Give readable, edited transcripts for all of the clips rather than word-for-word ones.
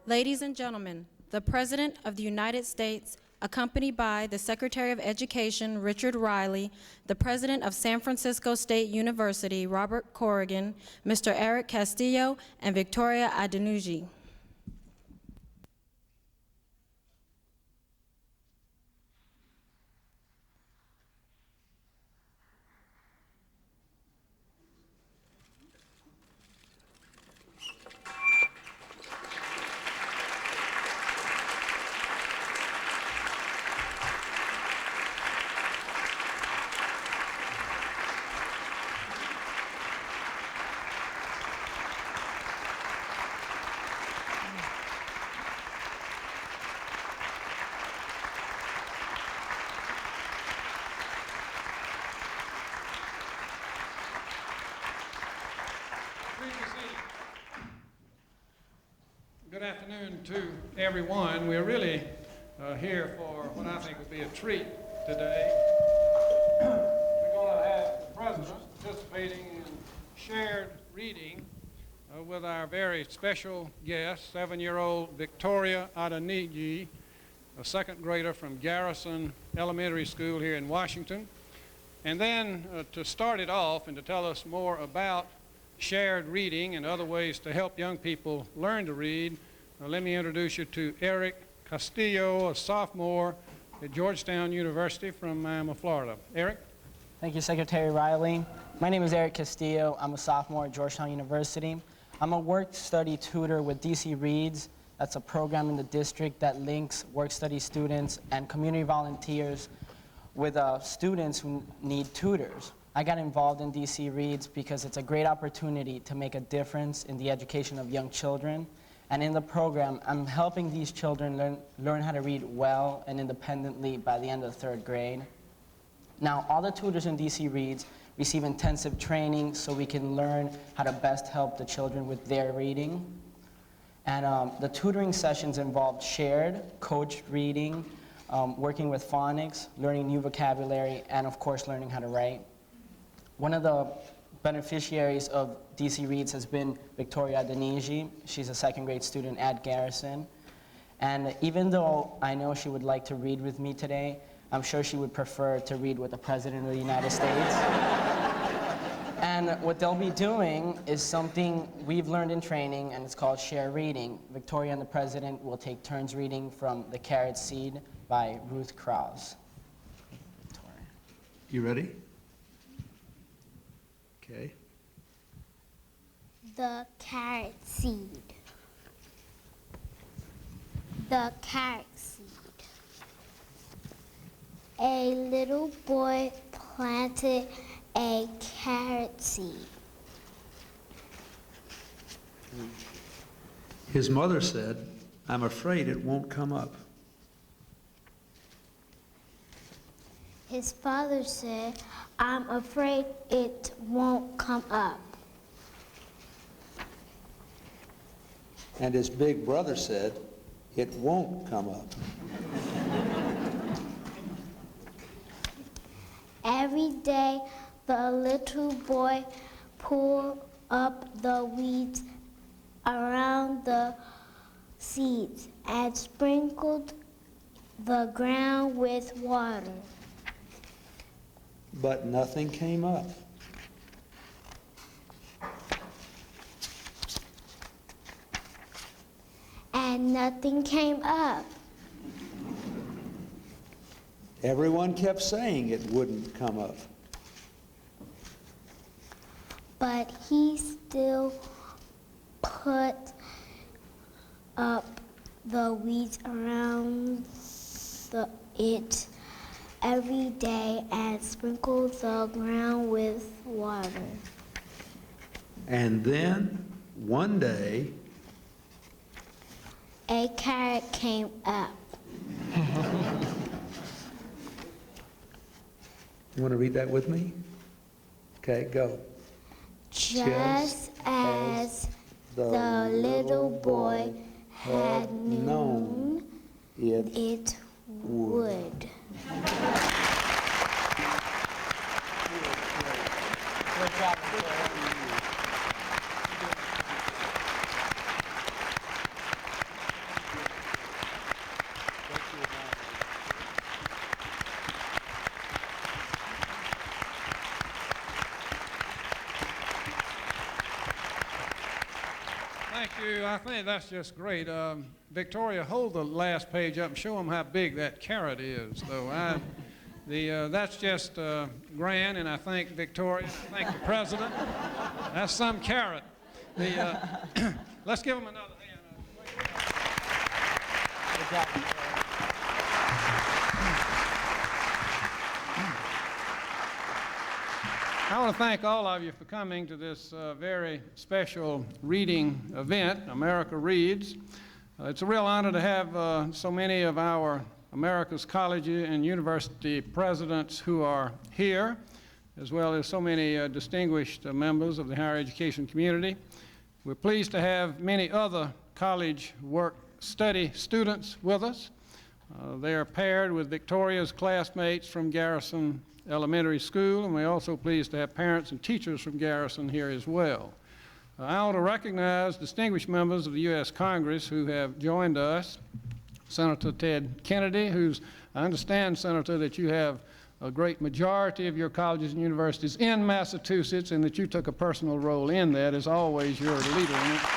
Ladies and gentlemen, the President of the United States, accompanied by the Secretary of Education, Richard Riley, the President of San Francisco State University, Robert Corrigan, Mr. Eric Castillo, and Victoria Adenuji. Good afternoon to everyone. We're really here for what I think will be a treat today. We're going to have the President participating in shared reading with our very special guest, 7-year-old Victoria Adenuji, a second grader from Garrison Elementary School here in Washington. And then to start it off and to tell us more about shared reading and other ways to help young people learn to read, let me introduce you to Eric Castillo, a sophomore at Georgetown University from Miami, Florida. Eric? Thank you, Secretary Riley. My name is Eric Castillo. I'm a sophomore at Georgetown University. I'm a work-study tutor with DC Reads. That's a program in the district that links work-study students and community volunteers with students who need tutors. I got involved in DC Reads because it's a great opportunity to make a difference in the education of young children. And in the program, I'm helping these children learn how to read well and independently by the end of the 3rd grade. Now, all the tutors in DC Reads receive intensive training so we can learn how to best help the children with their reading. And the tutoring sessions involved shared, coached reading, working with phonics, learning new vocabulary, and of course, learning how to write. One of the beneficiaries of DC Reads has been Victoria Adenuji. She's a 2nd grade student at Garrison. And even though I know she would like to read with me today, I'm sure she would prefer to read with the President of the United States. And what they'll be doing is something we've learned in training, and it's called share reading. Victoria and the President will take turns reading from The Carrot Seed by Ruth Krause. Victoria. You ready? Okay. The carrot seed. The carrot seed. A little boy planted a carrot seed. His mother said, "I'm afraid it won't come up." His father said, "I'm afraid it won't come up." And his big brother said, "It won't come up." Every day, the little boy pulled up the weeds around the seeds and sprinkled the ground with water. But nothing came up. And nothing came up. Everyone kept saying it wouldn't come up. But he still put up the weeds around it every day and sprinkled the ground with water. And then, one day, a carrot came up. You want to read that with me? Okay, go. Just as the little boy had known it would. Good job, Victoria. think that's just great. Victoria, hold the last page up and show them how big that carrot is, though. That's just grand, and I thank Victoria, and I thank the President. That's some carrot. Let's give them another hand. Good job, Victoria. I want to thank all of you for coming to this very special reading event, America Reads. It's a real honor to have so many of our America's college and university presidents who are here, as well as so many distinguished members of the higher education community. We're pleased to have many other college work-study students with us. They are paired with Victoria's classmates from Garrison Elementary School, and we're also pleased to have parents and teachers from Garrison here as well. I want to recognize distinguished members of the U.S. Congress who have joined us. Senator Ted Kennedy, I understand, Senator, that you have a great majority of your colleges and universities in Massachusetts, and that you took a personal role in that. As always, you're a leader in it.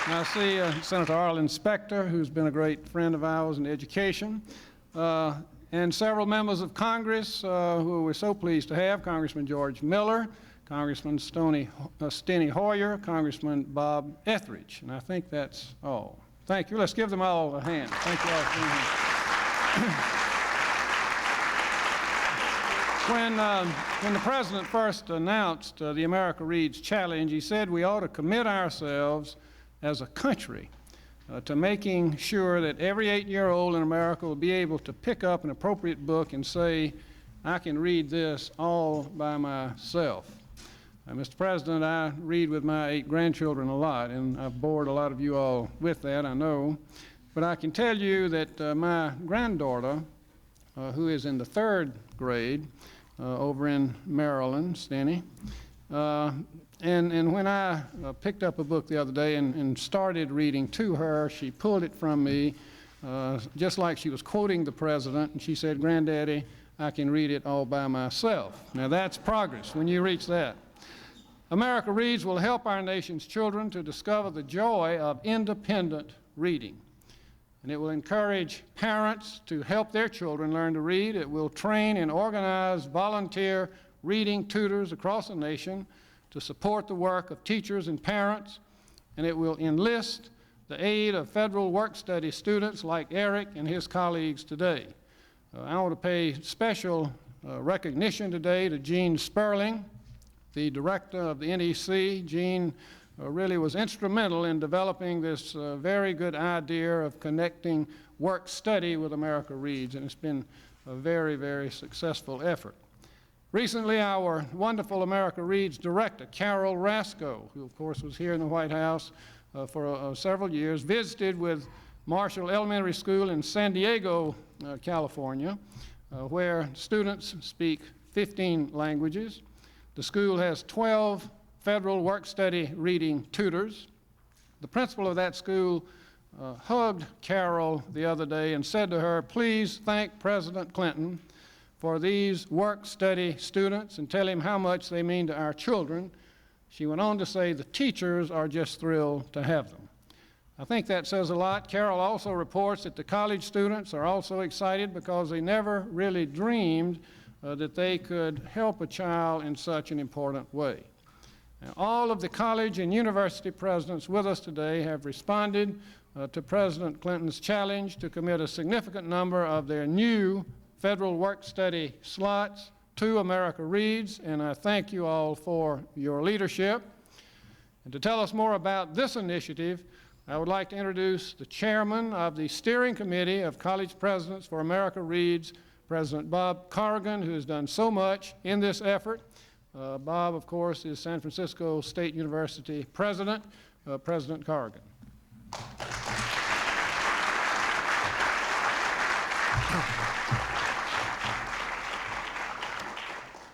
I see Senator Arlen Specter, who's been a great friend of ours in education, and several members of Congress who we're so pleased to have: Congressman George Miller, Congressman Steny Hoyer, Congressman Bob Etheridge, and I think that's all. Thank you. Let's give them all a hand. Thank you all for being here. When the President first announced the America Reads Challenge, he said we ought to commit ourselves as a country to making sure that every 8-year-old in America will be able to pick up an appropriate book and say, I can read this all by myself. Mr. President, I read with my 8 grandchildren a lot, and I've bored a lot of you all with that, I know. But I can tell you that my granddaughter, who is in the 3rd grade over in Maryland, Steny, and when I picked up a book the other day and started reading to her, she pulled it from me just like she was quoting the President, and she said, Granddaddy, I can read it all by myself. Now that's progress when you reach that. America Reads will help our nation's children to discover the joy of independent reading. And it will encourage parents to help their children learn to read. It will train and organize volunteer reading tutors across the nation to support the work of teachers and parents. And it will enlist the aid of federal work-study students like Eric and his colleagues today. I want to pay special recognition today to Gene Sperling, the director of the NEC. Gene really was instrumental in developing this very good idea of connecting work-study with America Reads, and it's been a very, very successful effort. Recently, our wonderful America Reads director, Carol Rasco, who of course was here in the White House for several years, visited with Marshall Elementary School in San Diego, California, where students speak 15 languages. The school has 12 federal work-study reading tutors. The principal of that school hugged Carol the other day and said to her, please thank President Clinton for these work-study students and tell him how much they mean to our children. She went on to say the teachers are just thrilled to have them. I think that says a lot. Carol also reports that the college students are also excited because they never really dreamed that they could help a child in such an important way. Now, all of the college and university presidents with us today have responded to President Clinton's challenge to commit a significant number of their new federal work-study slots to America Reads, and I thank you all for your leadership. And to tell us more about this initiative, I would like to introduce the chairman of the Steering Committee of College Presidents for America Reads, President Bob Corrigan, who has done so much in this effort. Bob, of course, is San Francisco State University president, President Corrigan.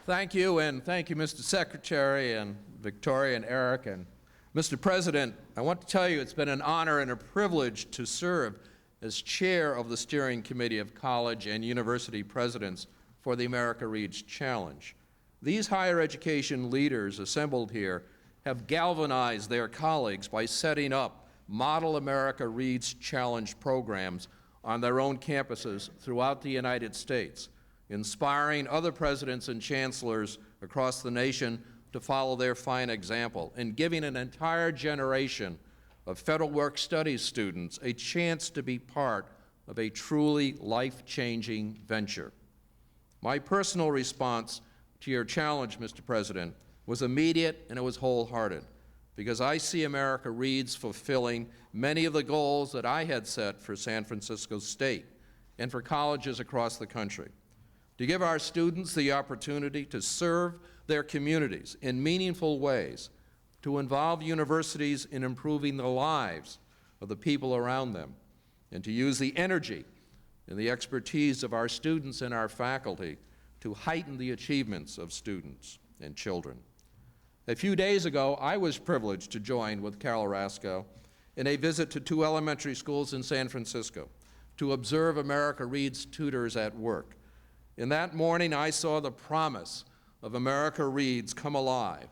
Thank you, and thank you, Mr. Secretary, and Victoria, and Eric, and Mr. President. I want to tell you it's been an honor and a privilege to serve as chair of the Steering Committee of College and University Presidents for the America Reads Challenge. These higher education leaders assembled here have galvanized their colleagues by setting up Model America Reads Challenge programs on their own campuses throughout the United States, inspiring other presidents and chancellors across the nation to follow their fine example, and giving an entire generation of Federal Work Studies students a chance to be part of a truly life-changing venture. My personal response to your challenge, Mr. President, was immediate and it was wholehearted, because I see America Reads fulfilling many of the goals that I had set for San Francisco State and for colleges across the country, to give our students the opportunity to serve their communities in meaningful ways, to involve universities in improving the lives of the people around them, and to use the energy and the expertise of our students and our faculty to heighten the achievements of students and children. A few days ago, I was privileged to join with Carol Rasco in a visit to 2 elementary schools in San Francisco to observe America Reads tutors at work. And that morning, I saw the promise of America Reads come alive.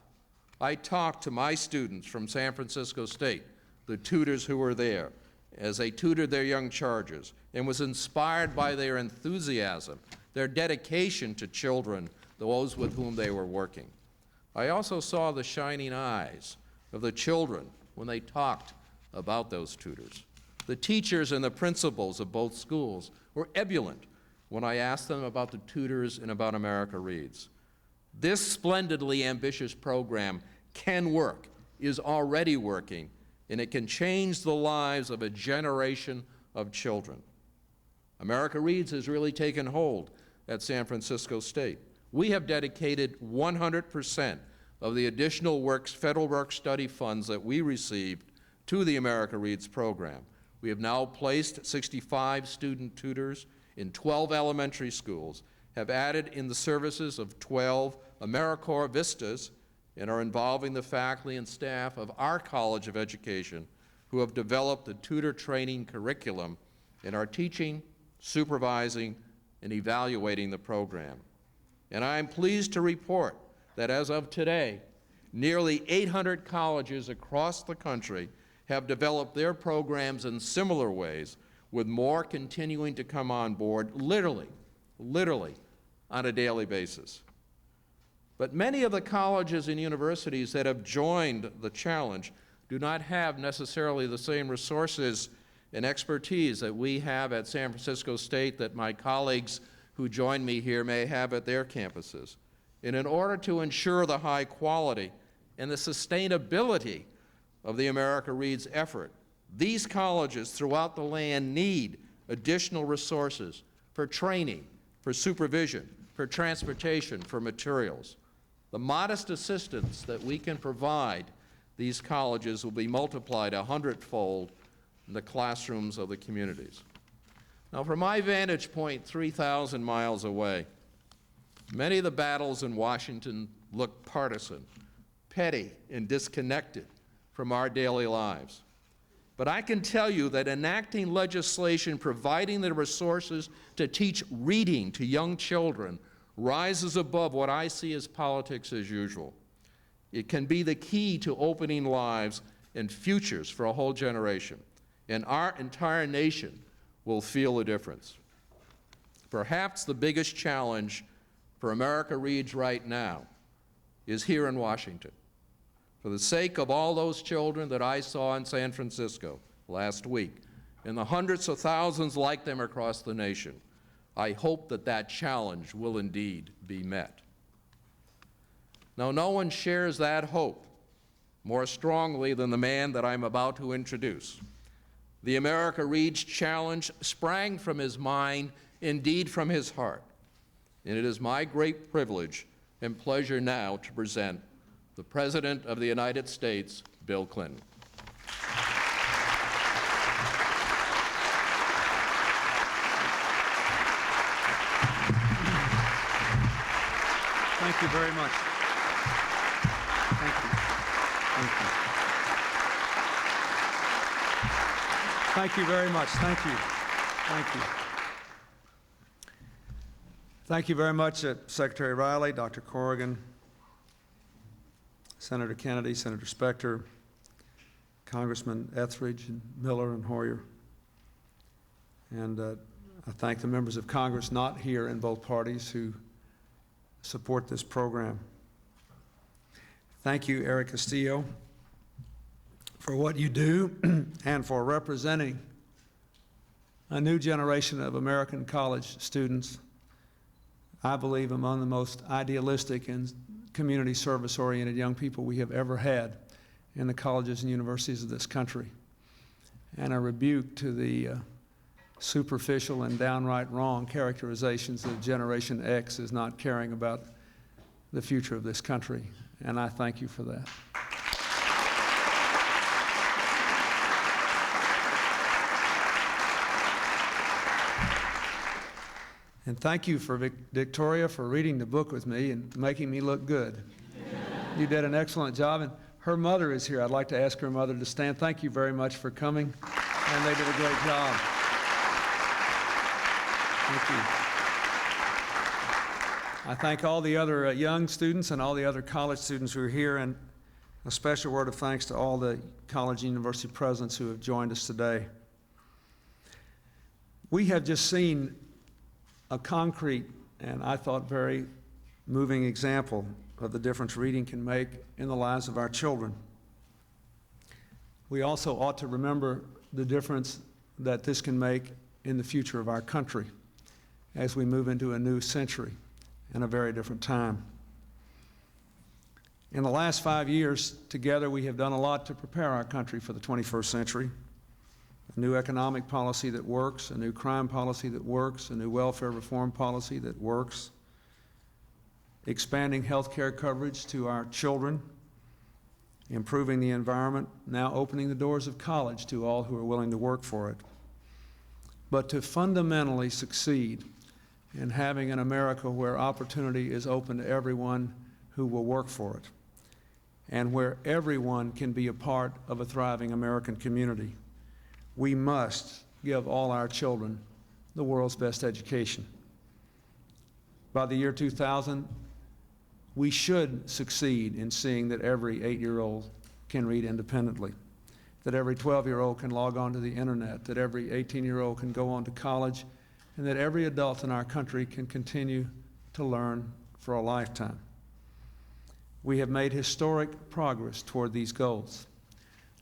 I talked to my students from San Francisco State, the tutors who were there, as they tutored their young charges, and was inspired by their enthusiasm, their dedication to children, those with whom they were working. I also saw the shining eyes of the children when they talked about those tutors. The teachers and the principals of both schools were ebullient when I asked them about the tutors and about America Reads. This splendidly ambitious program can work, is already working, and it can change the lives of a generation of children. America Reads has really taken hold at San Francisco State. We have dedicated 100% of the additional federal work study funds that we received to the America Reads program. We have now placed 65 student tutors in 12 elementary schools, have added in the services of 12 AmeriCorps Vistas, and are involving the faculty and staff of our College of Education who have developed the tutor training curriculum and are teaching, supervising, and evaluating the program. And I am pleased to report that as of today, nearly 800 colleges across the country have developed their programs in similar ways, with more continuing to come on board literally on a daily basis. But many of the colleges and universities that have joined the challenge do not have necessarily the same resources and expertise that we have at San Francisco State, that my colleagues who join me here may have at their campuses. And in order to ensure the high quality and the sustainability of the America Reads effort, these colleges throughout the land need additional resources for training, for supervision, for transportation, for materials. The modest assistance that we can provide these colleges will be multiplied 100-fold in the classrooms of the communities. Now, from my vantage point 3,000 miles away, many of the battles in Washington look partisan, petty, and disconnected from our daily lives. But I can tell you that enacting legislation providing the resources to teach reading to young children rises above what I see as politics as usual. It can be the key to opening lives and futures for a whole generation, and our entire nation will feel the difference. Perhaps the biggest challenge for America Reads right now is here in Washington. For the sake of all those children that I saw in San Francisco last week, and the hundreds of thousands like them across the nation, I hope that that challenge will indeed be met. Now, no one shares that hope more strongly than the man that I'm about to introduce. The America Reads challenge sprang from his mind, indeed from his heart. And it is my great privilege and pleasure now to present the President of the United States, Bill Clinton. Thank you very much. Thank you. Thank you. Thank you very much. Thank you. Thank you. Thank you very much, Secretary Riley, Dr. Corrigan, Senator Kennedy, Senator Specter, Congressman Etheridge and Miller and Hoyer. And I thank the members of Congress not here in both parties who support this program. Thank you, Eric Castillo, for what you do and for representing a new generation of American college students, I believe among the most idealistic and community service-oriented young people we have ever had in the colleges and universities of this country. And a rebuke to the superficial and downright wrong characterizations that Generation X is not caring about the future of this country. And I thank you for that. And thank you for Victoria for reading the book with me and making me look good. You did an excellent job. And her mother is here. I'd like to ask her mother to stand. Thank you very much for coming. And they did a great job. Thank you. I thank all the other young students and all the other college students who are here, and a special word of thanks to all the college and university presidents who have joined us today. We have just seen a concrete and I thought very moving example of the difference reading can make in the lives of our children. We also ought to remember the difference that this can make in the future of our country as we move into a new century and a very different time. In the last 5 years, together we have done a lot to prepare our country for the 21st century. A new economic policy that works, a new crime policy that works, a new welfare reform policy that works, expanding health care coverage to our children, improving the environment, now opening the doors of college to all who are willing to work for it. But to fundamentally succeed in having an America where opportunity is open to everyone who will work for it, and where everyone can be a part of a thriving American community, we must give all our children the world's best education. By the year 2000, we should succeed in seeing that every 8-year-old can read independently, that every 12-year-old can log on to the internet, that every 18-year-old can go on to college, and that every adult in our country can continue to learn for a lifetime. We have made historic progress toward these goals.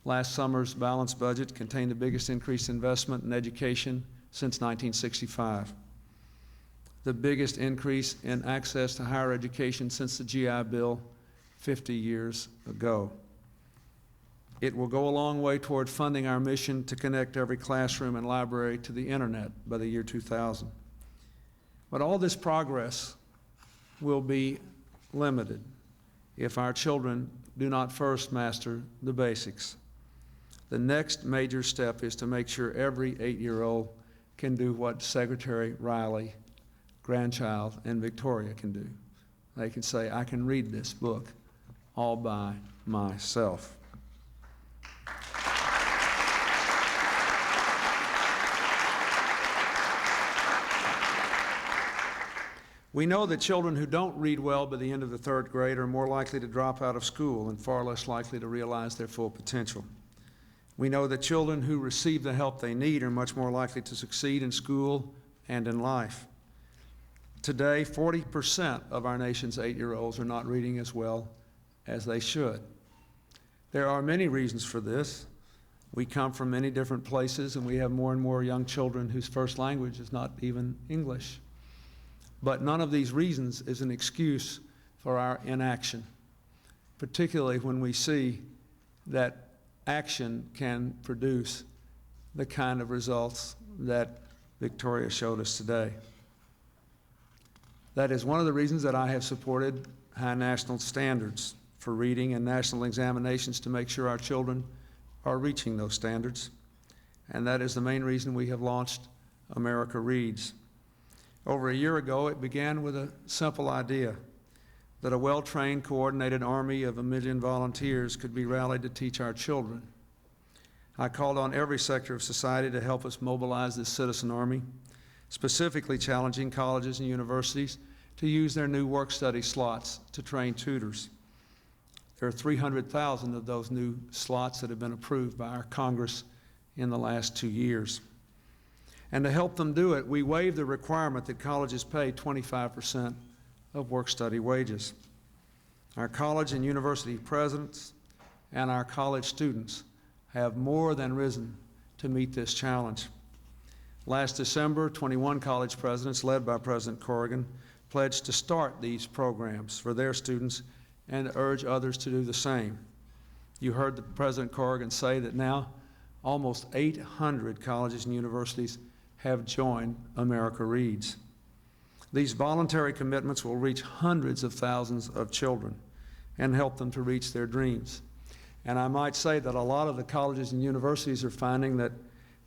Last summer's balanced budget contained the biggest increased investment in education since 1965, the biggest increase in access to higher education since the GI Bill 50 years ago. It will go a long way toward funding our mission to connect every classroom and library to the internet by the year 2000. But all this progress will be limited if our children do not first master the basics. The next major step is to make sure every 8-year-old can do what Secretary Riley, grandchild, and Victoria can do. They can say, I can read this book all by myself. We know that children who don't read well by the end of the 3rd grade are more likely to drop out of school and far less likely to realize their full potential. We know that children who receive the help they need are much more likely to succeed in school and in life. Today, 40% of our nation's 8-year-olds are not reading as well as they should. There are many reasons for this. We come from many different places, and we have more and more young children whose first language is not even English. But none of these reasons is an excuse for our inaction, particularly when we see that action can produce the kind of results that Victoria showed us today. That is one of the reasons that I have supported high national standards for reading and national examinations to make sure our children are reaching those standards. And that is the main reason we have launched America Reads. Over a year ago, it began with a simple idea that a well-trained, coordinated army of 1 million volunteers could be rallied to teach our children. I called on every sector of society to help us mobilize this citizen army, specifically challenging colleges and universities to use their new work-study slots to train tutors. There are 300,000 of those new slots that have been approved by our Congress in the last 2 years. And to help them do it, we waived the requirement that colleges pay 25% of work-study wages. Our college and university presidents and our college students have more than risen to meet this challenge. Last December, 21 college presidents, led by President Corrigan, pledged to start these programs for their students and to urge others to do the same. You heard President Corrigan say that now almost 800 colleges and universities have joined America Reads. These voluntary commitments will reach hundreds of thousands of children and help them to reach their dreams. And I might say that a lot of the colleges and universities are finding that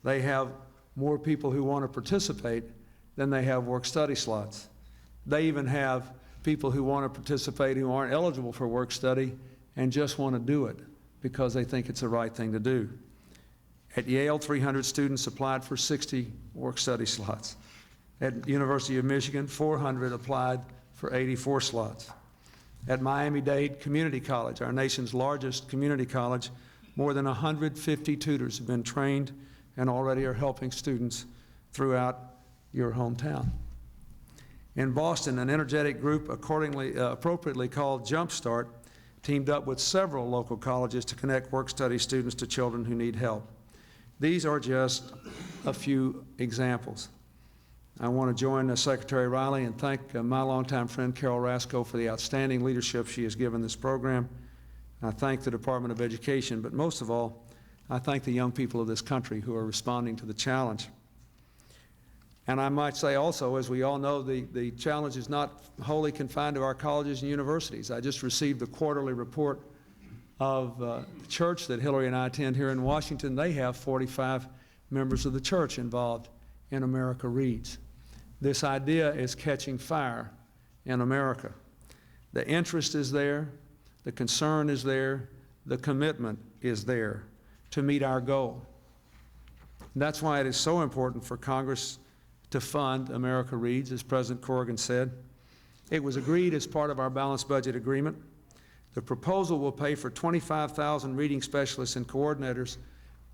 they have more people who want to participate than they have work-study slots. They even have people who want to participate who aren't eligible for work-study and just want to do it because they think it's the right thing to do. At Yale, 300 students applied for 60 work-study slots. At the University of Michigan, 400 applied for 84 slots. At Miami-Dade Community College, our nation's largest community college, more than 150 tutors have been trained and already are helping students throughout your hometown. In Boston, an energetic group appropriately called Jumpstart teamed up with several local colleges to connect work-study students to children who need help. These are just a few examples. I want to join Secretary Riley and thank my longtime friend Carol Rasco for the outstanding leadership she has given this program. I thank the Department of Education, but most of all, I thank the young people of this country who are responding to the challenge. And I might say also, as we all know, the challenge is not wholly confined to our colleges and universities. I just received the quarterly report of the church that Hillary and I attend here in Washington. They have 45 members of the church involved in America Reads. This idea is catching fire in America. The interest is there, the concern is there, the commitment is there to meet our goal. And that's why it is so important for Congress to fund America Reads, as President Corrigan said. It was agreed as part of our balanced budget agreement. The proposal will pay for 25,000 reading specialists and coordinators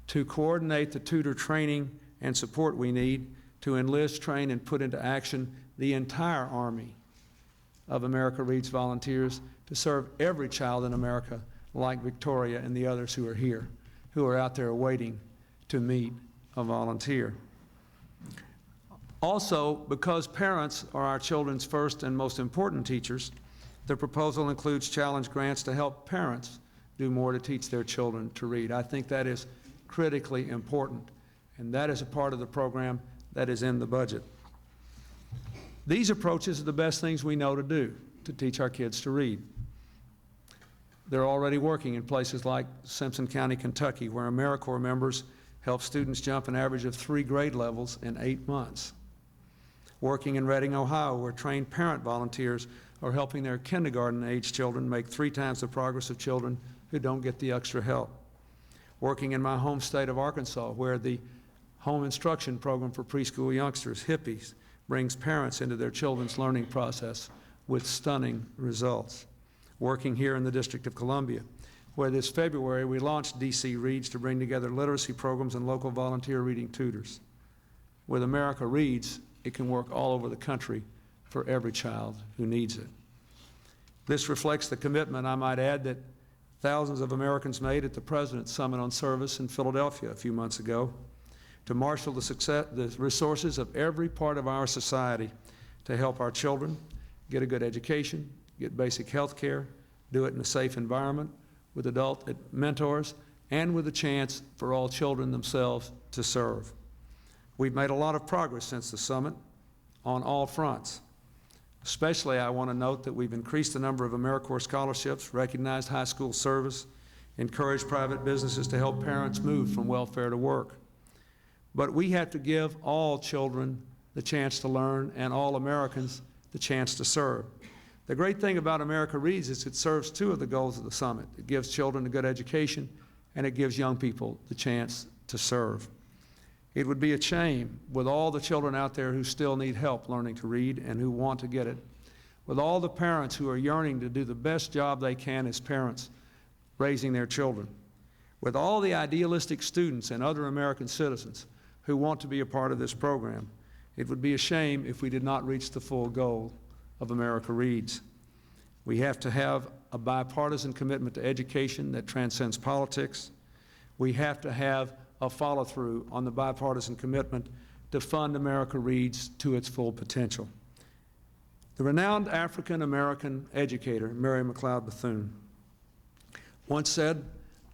to coordinate the tutor training and support we need to enlist, train, and put into action the entire army of America Reads volunteers to serve every child in America like Victoria and the others who are here, who are out there waiting to meet a volunteer. Also, because parents are our children's first and most important teachers, the proposal includes challenge grants to help parents do more to teach their children to read. I think that is critically important, and that is a part of the program that is in the budget. These approaches are the best things we know to do to teach our kids to read. They're already working in places like Simpson County, Kentucky, where AmeriCorps members help students jump an average of 3 grade levels in 8 months. Working in Reading, Ohio, where trained parent volunteers are helping their kindergarten-age children make 3 times the progress of children who don't get the extra help. Working in my home state of Arkansas, where the home instruction program for preschool youngsters, HIPPIES, brings parents into their children's learning process with stunning results. Working here in the District of Columbia, where this February we launched DC Reads to bring together literacy programs and local volunteer reading tutors. With America Reads, it can work all over the country for every child who needs it. This reflects the commitment, I might add, that thousands of Americans made at the President's Summit on Service in Philadelphia a few months ago to marshal the resources of every part of our society to help our children get a good education, get basic health care, do it in a safe environment with adult mentors, and with a chance for all children themselves to serve. We've made a lot of progress since the summit on all fronts. Especially, I want to note that we've increased the number of AmeriCorps scholarships, recognized high school service, encouraged private businesses to help parents move from welfare to work. But we have to give all children the chance to learn and all Americans the chance to serve. The great thing about America Reads is it serves 2 of the goals of the summit. It gives children a good education, and it gives young people the chance to serve. It would be a shame with all the children out there who still need help learning to read and who want to get it with all the parents who are yearning to do the best job they can as parents raising their children, with all the idealistic students and other American citizens who want to be a part of this program, it would be a shame if we did not reach the full goal of America Reads. We have to have a bipartisan commitment to education that transcends politics. We have to have a follow-through on the bipartisan commitment to fund America Reads to its full potential. The renowned African-American educator, Mary McLeod Bethune, once said,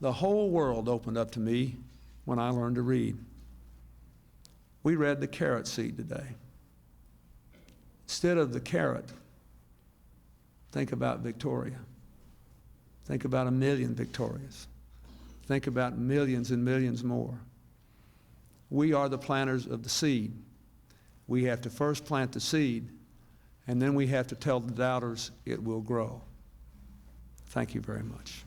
"The whole world opened up to me when I learned to read." We read the carrot seed today. Instead of the carrot, think about Victoria. Think about 1 million Victorias. Think about millions and millions more. We are the planters of the seed. We have to first plant the seed, and then we have to tell the doubters it will grow. Thank you very much.